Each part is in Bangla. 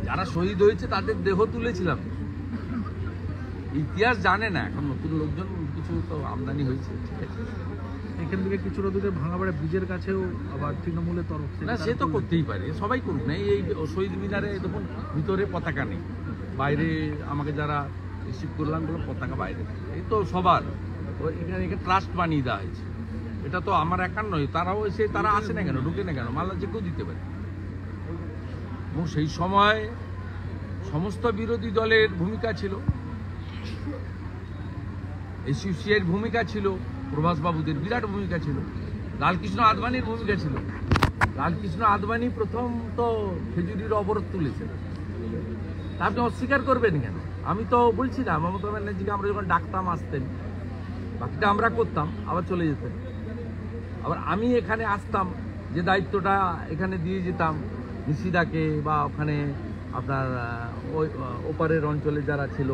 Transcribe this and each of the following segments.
যারা শহীদ হয়েছে তাদের দেহ তুলেছিলাম। ইতিহাস জানে না, এখন নতুন লোকজন কিছু তো আমদানি হয়েছে। ঠিক আছে, এখান থেকে কিছুটা দূরে ভাঙাবাড়া ব্রিজের কাছেও আবার তৃণমূলের তরফ থেকে না, সে তো করতেই পারে, সবাই করুক না। এই শহীদ মিনারে দেখুন ভিতরে পতাকা নেই, বাইরে আমাকে যারা রিসিভ করলাম বলো পতাকা বাইরে, এই তো সবার এখানে ট্রাস্ট বানিয়ে দেওয়া হয়েছে। এটা তো আমার একার নয়, তারাও এসে তারা আসে না কেন, ঢুকে না কেন, মাল্লা যে কেউ দিতে পারে। এবং সেই সময় সমস্ত বিরোধী দলের ভূমিকা ছিল, এসইউসিআইয়ের ভূমিকা ছিল, প্রভাসবাবুদের বিরাট ভূমিকা ছিল, লালকৃষ্ণ আদবানির ভূমিকা ছিল। লালকৃষ্ণ আদবানি প্রথম তো খেজুরির অবরোধ তুলেছেন, তা আপনি অস্বীকার করবেন কেন? আমি তো বলছি না, মমতা ব্যানার্জিকে আমরা যখন ডাকতাম আসতেন, বাকিটা আমরা করতাম, আবার চলে যেতেন। আবার আমি এখানে আসতাম, যে দায়িত্বটা এখানে দিয়ে যেতাম নিশিদাকে, বা ওখানে আপনার ওই ওপারের অঞ্চলে যারা ছিল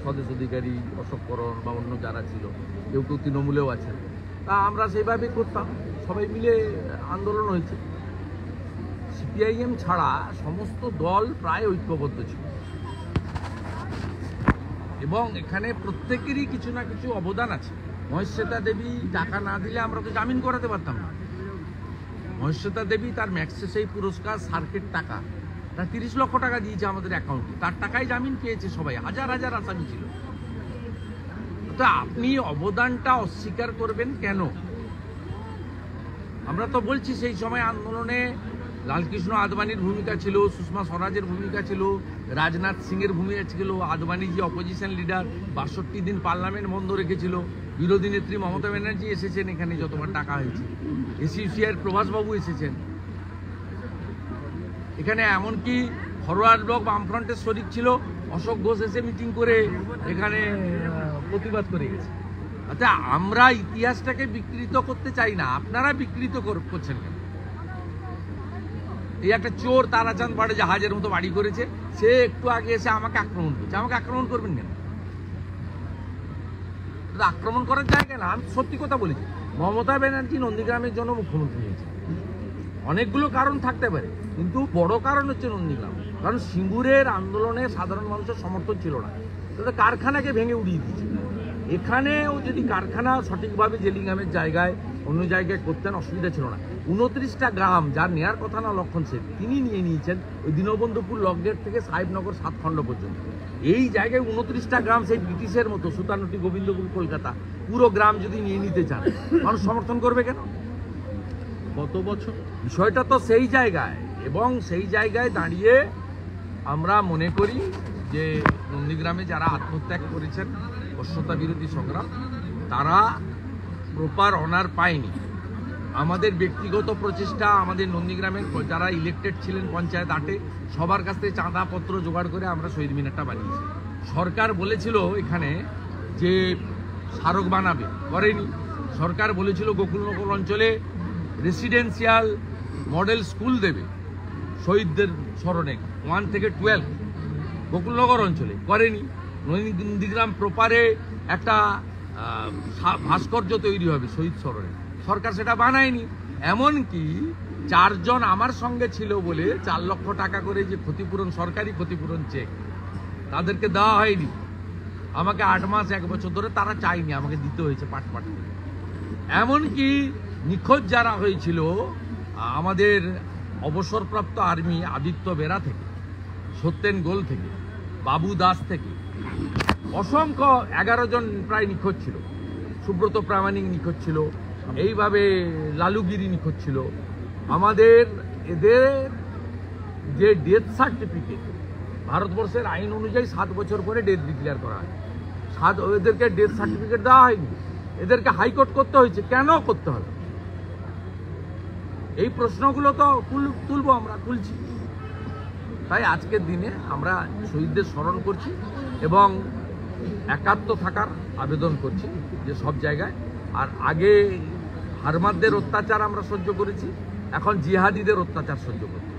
স্বদেশ অধিকারী, অশোক করণ বা অন্য যারা ছিল, কেউ কেউ তৃণমূলেও আছেন, তা আমরা সেইভাবেই করতাম, সবাই মিলে আন্দোলন হয়েছে। সিপিআইএম ছাড়া সমস্ত দল প্রায় ঐক্যবদ্ধ ছিল, এবং এখানে প্রত্যেকেরই কিছু না কিছু অবদান আছে। মহেশ্বেতা দেবী টাকা না দিলে আমরা তো জামিন করাতে পারতাম না। মহেশ্বেতা দেবী তার ম্যাক্সেসেই পুরস্কার সার্কেট টাকা, তার 30 লক্ষ টাকা দিয়েছে আমাদের অ্যাকাউন্টে, তার টাকায় জামিন পেয়েছে সবাই, হাজার হাজার আসামি ছিল। তো আপনি অবদানটা অস্বীকার করবেন কেন? আমরা তো বলছি সেই সময় আন্দোলনে লালকৃষ্ণ আদবানির ভূমিকা ছিল, সুষমা স্বরাজের ভূমিকা ছিল, রাজনাথ সিংয়ের ভূমিকা ছিল, আদবানি যে অপোজিশন লিডার 62 দিন পার্লামেন্ট বন্ধ রেখেছিল, বিরোধী নেত্রী মমতা ব্যানার্জি এসেছেন এখানে যতবার টাকা হয়েছে, এসইউসিআইয়ের প্রভাসবাবু এসেছেন এখানে, এমনকি ফরওয়ার্ড ব্লক বামফ্রন্টের শরিক ছিল, অশোক ঘোষ এসে মিটিং করে এখানে প্রতিবাদ করে গেছে। আচ্ছা, আমরা ইতিহাসটাকে বিকৃত করতে চাই না, আপনারা বিকৃত করছেন কেন? এই একটা চোর তারাচাঁদ পাড়ে জাহাজের মতো বাড়ি করেছে, সে একটু আগে এসে আমাকে আক্রমণ করছে, আমাকে আক্রমণ করবেন কেন? আক্রমণ করার জায়গা না। আমি সত্যি কথা বলেছি, মমতা ব্যানার্জি নন্দীগ্রামের জন্য মুখ্যমন্ত্রী হয়েছে, অনেকগুলো কারণ থাকতে পারে, কিন্তু বড় কারণ হচ্ছে নন্দীগ্রাম। কারণ সিঙ্গুরের আন্দোলনে সাধারণ মানুষের সমর্থন ছিল না, তাদের কারখানাকে ভেঙে উড়িয়ে দিয়েছে। এখানেও যদি কারখানা সঠিকভাবে জেলিংহামের জায়গায় অন্য জায়গায় করতেন, অসুবিধা ছিল না। 29টা গ্রাম যার নেওয়ার কথা না লক্ষণ সেন, তিনি নিয়ে নিয়েছেন ওই দীনবন্ধুপুর লকগেট থেকে সাহেবনগর 7 খণ্ড পর্যন্ত। এই জায়গায় 29টা গ্রাম সেই ব্রিটিশের মতো, সুতানুটি, গোবিন্দপুর, কলকাতা, পুরো গ্রাম যদি নিয়ে নিতে চান, মানুষ সমর্থন করবে কেন? গত বছর বিষয়টা তো সেই জায়গায়, এবং সেই জায়গায় দাঁড়িয়ে আমরা মনে করি যে নন্দীগ্রামে যারা আত্মত্যাগ করেছেন বশ্যতা বিরোধী সংগ্রাম, তারা প্রপার অনার পায়নি। আমাদের ব্যক্তিগত প্রচেষ্টা, আমাদের নন্দীগ্রামের যারা ইলেকটেড ছিলেন পঞ্চায়েত 8-এ, সবার কাছ থেকে চাঁদাপত্র জোগাড় করে আমরা শহীদ মিনারটা বানিয়েছি। সরকার বলেছিল এখানে যে স্মারক বানাবে, করেনি। সরকার বলেছিল গোকুলনগর অঞ্চলে রেসিডেন্সিয়াল মডেল স্কুল দেবে শহীদদের স্মরণে 1 থেকে 12, গোকুলনগর অঞ্চলে করেনি। নন্দীগ্রাম প্রপারে একটা ভাস্কর্য তৈরি হবে শহীদ স্মরণে, সরকার সেটা বানায়নি। এমনকি 4 জন আমার সঙ্গে ছিল বলে 4 লক্ষ টাকা করে যে ক্ষতিপূরণ, সরকারি ক্ষতিপূরণ চেক, তাদেরকে দেওয়া হয়নি। আমাকে 8 মাস 1 বছর ধরে তারা চায়নি, আমাকে দিতে হয়েছে পাট পাট করে। এমনকি নিখোঁজ যারা হয়েছিল আমাদের অবসরপ্রাপ্ত আর্মি আদিত্য বেরা থেকে, সত্যেন গোল থেকে, বাবু দাস থেকে, অসংখ্য 11 জন প্রায় নিখোঁজ ছিল, সুব্রত প্রামাণিক নিখোঁজ ছিল, এইভাবে লালুগিরি নিখোঁজ ছিল। আমাদের এদের যে ডেথ সার্টিফিকেট, ভারতবর্ষের আইন অনুযায়ী 7 বছর পরে ডেথ ডিক্লেয়ার করা হয়, এদেরকে ডেথ সার্টিফিকেট দেওয়া হয়নি। এদেরকে হাইকোর্ট করতে হয়েছে, কেন করতে হবে? এই প্রশ্নগুলো তো তুলবো, আমরা তুলছি। তাই আজকের দিনে আমরা শহীদদের স্মরণ করছি এবং একাত্ম থাকার আবেদন করছি যে সব জায়গায়। আর আগে হারমাদদের অত্যাচার আমরা সহ্য করেছি, এখন জিহাদিদের অত্যাচার সহ্য করছি।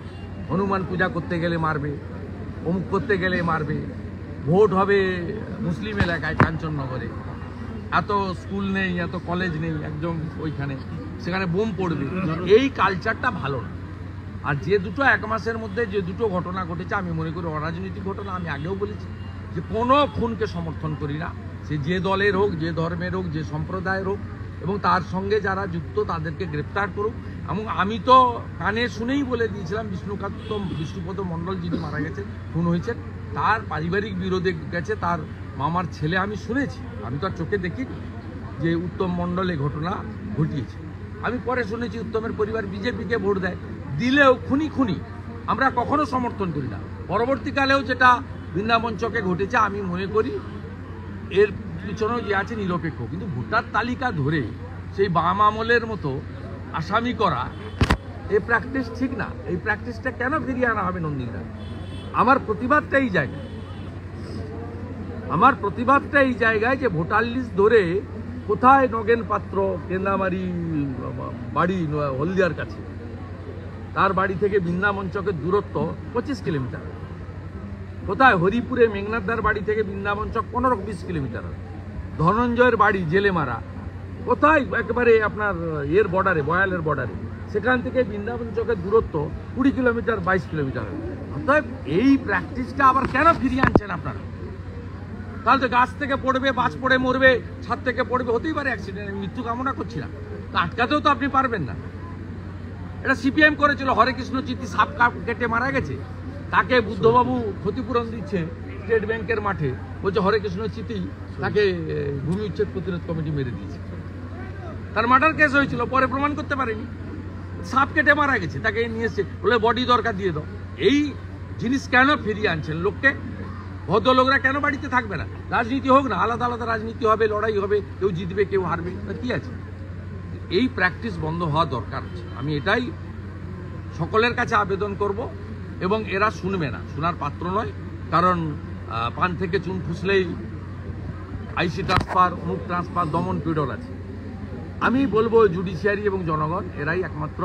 হনুমান পূজা করতে গেলে মারবে, অমুক করতে গেলে মারবে, ভোট হবে মুসলিম এলাকায় কাঞ্চননগরে, এত স্কুল নেই, এত কলেজ নেই, একদম ওইখানে, সেখানে বোম পড়বে। এই কালচারটা ভালো না। আর যে দুটো এক মাসের মধ্যে যে দুটো ঘটনা ঘটেছে আমি মনে করি অরাজনৈতিক ঘটনা। আমি আগেও বলেছি যে কোনো খুনকে সমর্থন করি না, সে যে দলের হোক, যে ধর্মের হোক, যে সম্প্রদায়ের হোক, এবং তার সঙ্গে যারা যুক্ত তাদেরকে গ্রেপ্তার করুক। এবং আমি তো কানে শুনেই বলে দিয়েছিলাম বিষ্ণুপদ মণ্ডল যিনি মারা গেছেন, খুন হয়েছেন, তার পারিবারিক বিরোধে গেছে তার মামার ছেলে। আমি শুনেছি, আমি তো আর চোখে দেখিনি যে উত্তম মণ্ডল এই ঘটনা ঘটিয়েছে। আমি পরে শুনেছি উত্তমের পরিবার বিজেপিকে ভোট দেয়, দিলেও খুনি আমরা কখনো সমর্থন করি না। পরবর্তীকালেও যেটা বৃন্দাবন চকে ঘটেছে আমি মনে করি এর পিছনেও যে আছে নিরপেক্ষ, কিন্তু ভোটার তালিকা ধরে সেই বাম আমলের মতো আসামি করা এই প্র্যাকটিস ঠিক না। এই প্র্যাকটিসটা কেন ফিরিয়ে আনা হবে নন্দীগ্রামে? আমার প্রতিবাদটা এই জায়গায় যে ভোটার লিস্ট ধরে কোথায় নগেন পাত্র কেন্দামারি বাড়ি হলদিয়ার কাছে, তার বাড়ি থেকে বৃন্দাবন চকের দূরত্ব 25 কিলোমিটার, কোথায় হরিপুরে মেঘনাথদার বাড়ি থেকে বৃন্দাবন চক 15-20 কিলোমিটার, ধনঞ্জয়ের বাড়ি জেলেমারা কোথায় একেবারে আপনার এর বর্ডারে, বয়ালের বর্ডারে, সেখান থেকে বৃন্দাবন চকের দূরত্ব 20 কিলোমিটার 22 কিলোমিটার। অর্থাৎ এই প্র্যাকটিসটা আবার কেন ফিরিয়ে আনছেন আপনারা? তাহলে তো গাছ থেকে পড়বে, বাজ পড়ে মরবে, ছাদ থেকে পড়বে, হতেই পারে অ্যাক্সিডেন্ট, আমি মৃত্যু কামনা করছি না, তা আটকাতেও তো আপনি পারবেন না। এটা সিপিএম করেছিল, হরে কৃষ্ণ চিত্তি সাপ কেটে মারা গেছে, তাকে বুদ্ধবাবু ক্ষতিপূরণ দিচ্ছে স্টেট ব্যাংকের মাঠে, বলছে হরে কৃষ্ণ চিত্তি তাকে ভূমি উচ্ছেদ প্রতিরোধ কমিটি মেরে দিয়েছে। তার মার্ডার কেস হয়েছিল, পরে প্রমাণ করতে পারেনি, সাপ কেটে মারা গেছে, তাকে নিয়ে এসছে, বলে বডি দরকার দিয়ে দাও। এই জিনিস কেন ফিরিয়ে আনছেন লোককে? ভদ্রলোকরা কেন বাড়িতে থাকবে না? রাজনীতি হোক না, আলাদা আলাদা রাজনীতি হবে, লড়াই হবে, কেউ জিতবে কেউ হারবে, কি আছে? এই প্র্যাকটিস বন্ধ হওয়া দরকার আছে। আমি এটাই সকলের কাছে আবেদন করব, এবং এরা শুনবে না, শোনার পাত্র নয়। কারণ পান থেকে চুন ফুসলেই আইসি ট্রান্সফার, অমুক ট্রান্সফার, দমন পীড়ন আছে। আমি বলবো জুডিশিয়ারি এবং জনগণ এরাই একমাত্র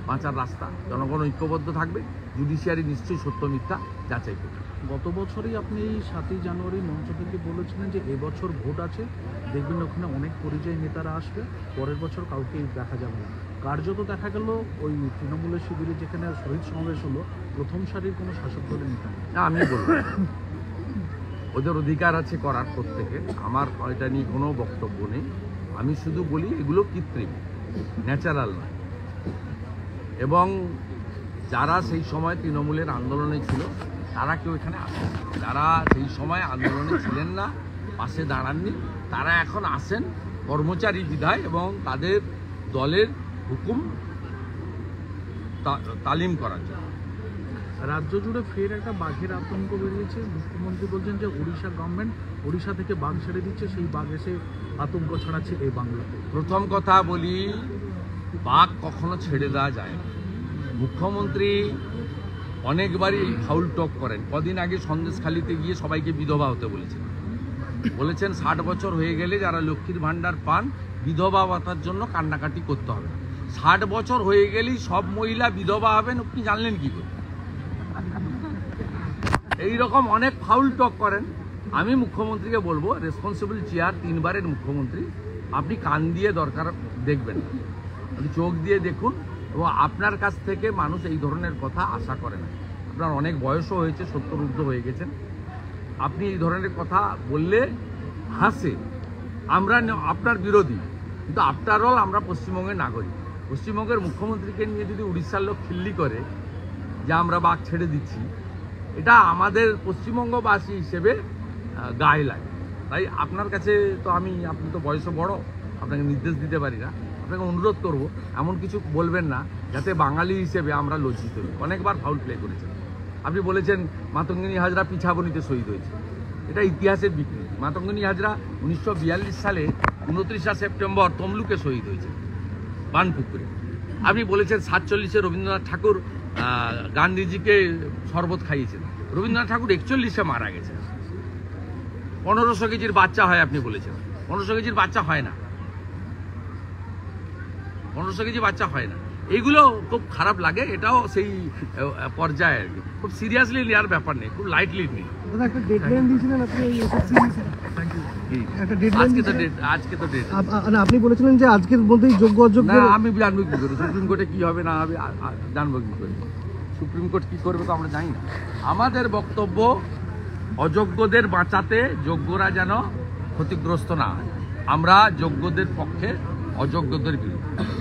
বাঁচার রাস্তা। জনগণ ঐক্যবদ্ধ থাকবে, জুডিশিয়ারি নিশ্চয়ই সত্য মিথ্যা যাচাই করবে। গত বছরই আপনি এই 7ই জানুয়ারি মঞ্চ থেকে বলেছিলেন যে এবছর ভোট আছে, দেখবেন ওখানে অনেক পরিযায়ী নেতারা আসবে, পরের বছর কাউকে দেখা যাবে না। কার্যত দেখা গেল ওই তৃণমূলের শিবিরে যেখানে শহীদ সমাবেশ হলো, প্রথম সারির কোনো শাসক দলের নেতা না, আমি বলবো ওদের অধিকার আছে করার, প্রত্যেকে, আমার এটা নিয়ে কোনো বক্তব্য নেই। আমি শুধু বলি এগুলো কৃত্রিম, ন্যাচারাল নয়। এবং যারা সেই সময় তৃণমূলের আন্দোলনে ছিল তারা কেউ এখানে আসেন, যারা সেই সময় আন্দোলনে ছিলেন না, পাশে দাঁড়াননি, তারা এখন আসেন কর্মচারী বিধায় এবং তাদের দলের হুকুম তালিম করার জন্য। রাজ্য জুড়ে ফের একটা বাঘের আতঙ্ক বেরিয়েছে। মুখ্যমন্ত্রী বলছেন যে উড়িষ্যা গভর্নমেন্ট উড়িষ্যা থেকে বাঘ ছেড়ে দিচ্ছে, সেই বাঘ এসে আতঙ্ক ছড়াচ্ছে এই বাংলাতে। প্রথম কথা বলি, বাঘ কখনো ছেড়ে দেওয়া যায় না। মুখ্যমন্ত্রী অনেকবারই ফাউল টক করেন। কদিন আগে সন্দেশখালিতে গিয়ে সবাইকে বিধবা হতে বলেছেন 60 বছর হয়ে গেলে যারা লক্ষ্মীর ভাণ্ডার পান বিধবা ভাতার জন্য কান্নাকাটি করতে হবে। 60 বছর হয়ে গেলেই সব মহিলা বিধবা হবেন, আপনি জানলেন কি করে? এইরকম অনেক ফাউল টক করেন। আমি মুখ্যমন্ত্রীকে বলবো, রেসপন্সিবল চেয়ার, 3 বারের মুখ্যমন্ত্রী, আপনি কান দিয়ে দরকার দেখবেন না, আপনি চোখ দিয়ে দেখুন। এবং আপনার কাছ থেকে মানুষ এই ধরনের কথা আশা করে না। আপনার অনেক বয়সও হয়েছে, 70 ঊর্ধ্ব হয়ে গেছেন, আপনি এই ধরনের কথা বললে হাসে। আমরা আপনার বিরোধী, কিন্তু আফটার অল আমরা পশ্চিমবঙ্গের নাগরিক। পশ্চিমবঙ্গের মুখ্যমন্ত্রীকে নিয়ে যদি উড়িষ্যার লোক খিল্লি করে যে আমরা বাঘ ছেড়ে দিচ্ছি, এটা আমাদের পশ্চিমবঙ্গবাসী হিসেবে গায়ে লাগে। তাই আপনার কাছে তো আপনি তো বয়সে বড়, আপনাকে নির্দেশ দিতে পারি না, আপনাকে অনুরোধ করব এমন কিছু বলবেন না যাতে বাঙালি হিসেবে আমরা লজ্জিত হই। অনেকবার ফাউল প্লে করেছেন আপনি, বলেছেন মাতঙ্গিনী হাজরা পিছাবনিতে শহীদ হয়েছে, এটা ইতিহাসের বিকৃতি। মাতঙ্গিনী হাজরা 1942 সালে 29 সেপ্টেম্বর তমলুকে শহীদ হয়েছে বানপুকুরে। আপনি বলেছেন 47-এ রবীন্দ্রনাথ ঠাকুর গান্ধীজিকে শরবত খাইয়েছেন। রবীন্দ্রনাথ ঠাকুর 41-এ মারা গেছে। 1500 কেজির বাচ্চা হয় আপনি বলেছেন, 1500 কেজির বাচ্চা হয় না, 1500 কেজি বাচ্চা হয় না। এইগুলো খুব খারাপ লাগে, এটাও সেই পর্যায়ে আর কি। খুব সিরিয়াসলি নেওয়ার ব্যাপার নেই, খুব লাইটলি নেই। আজকে তো ডেট, আপনি বলেছিলেন যে আজকের মধ্যেই যোগ্য অযোগ্য, আমি জানবো কি করে সুপ্রিম কোর্টে কি হবে না হবে, জানবো কি করে? সুপ্রিম কোর্ট কী করবে তো আমরা জানি না। আমাদের বক্তব্য অযোগ্যদের বাঁচাতে যোগ্যরা যেন ক্ষতিগ্রস্ত না হয়। আমরা যোগ্যদের পক্ষে, অযোগ্যদের বিরুদ্ধে।